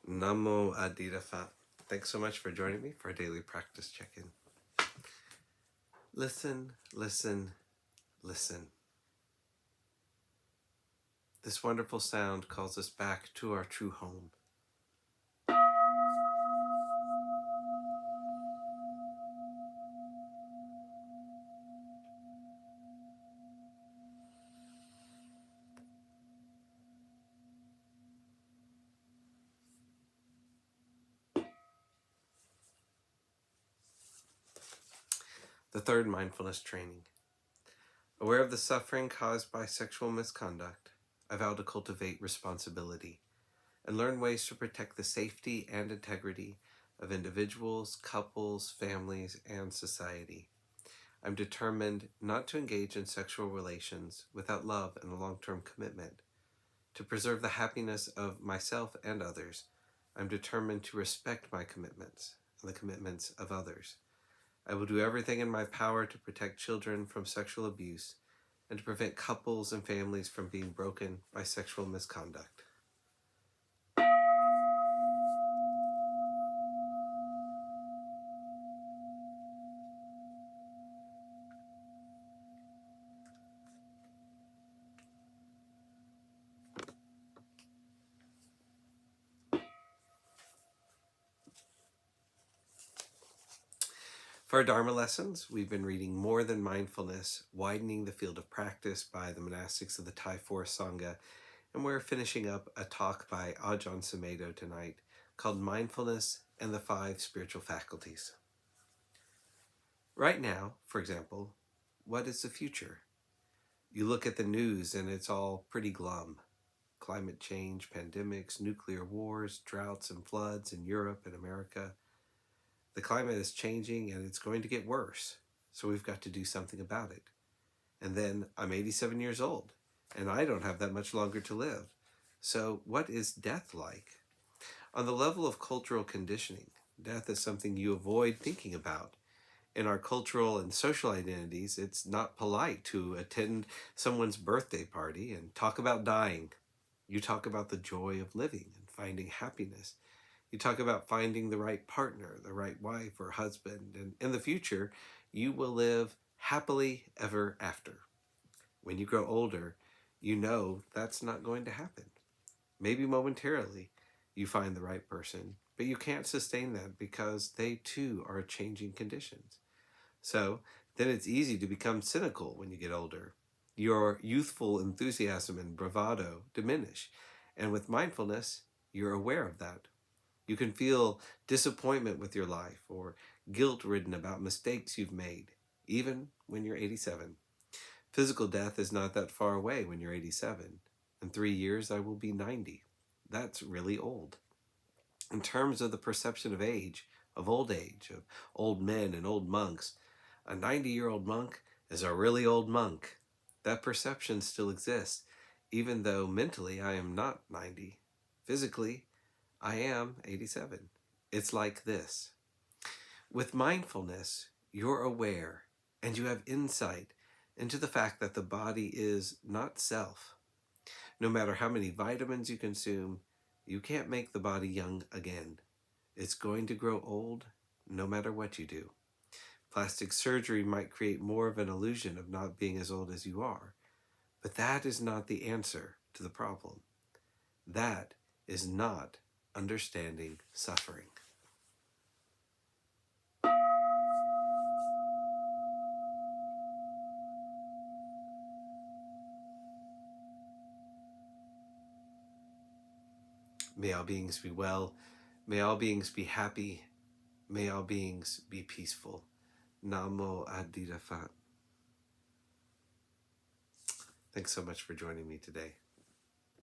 Namo Phat. Thanks so much for joining me for a daily practice check-in. Listen, listen, listen. This wonderful sound calls us back to our true home. The third mindfulness training. Aware of the suffering caused by sexual misconduct, I vow to cultivate responsibility and learn ways to protect the safety and integrity of individuals, couples, families, and society. I'm determined not to engage in sexual relations without love and a long-term commitment. To preserve the happiness of myself and others, I'm determined to respect my commitments and the commitments of others. I will do everything in my power to protect children from sexual abuse and to prevent couples and families from being broken by sexual misconduct. For our Dharma lessons, we've been reading More Than Mindfulness, Widening the Field of Practice by the Monastics of the Thai Forest Sangha, and we're finishing up a talk by Ajahn Sumedho tonight called Mindfulness and the Five Spiritual Faculties. Right now, for example, what is the future? You look at the news and it's all pretty glum. Climate change, pandemics, nuclear wars, droughts and floods in Europe and America. The climate is changing and it's going to get worse, so we've got to do something about it. And then I'm 87 years old, and I don't have that much longer to live. So what is death like? On the level of cultural conditioning, death is something you avoid thinking about. In our cultural and social identities, it's not polite to attend someone's birthday party and talk about dying. You talk about the joy of living and finding happiness. You talk about finding the right partner, the right wife or husband, and in the future, you will live happily ever after. When you grow older, you know that's not going to happen. Maybe momentarily you find the right person, but you can't sustain that because they too are changing conditions. So then it's easy to become cynical when you get older. Your youthful enthusiasm and bravado diminish, and with mindfulness, you're aware of that. You can feel disappointment with your life or guilt-ridden about mistakes you've made, even when you're 87. Physical death is not that far away when you're 87. In 3 years, I will be 90. That's really old. In terms of the perception of age, of old men and old monks, a 90-year-old monk is a really old monk. That perception still exists, even though mentally I am not 90. Physically, I am 87. It's like this. With mindfulness, you're aware and you have insight into the fact that the body is not self. No matter how many vitamins you consume, you can't make the body young again. It's going to grow old no matter what you do. Plastic surgery might create more of an illusion of not being as old as you are, but that is not the answer to the problem. That is not understanding suffering. May all beings be well. May all beings be happy. May all beings be peaceful. Namo Phat. Thanks so much for joining me today.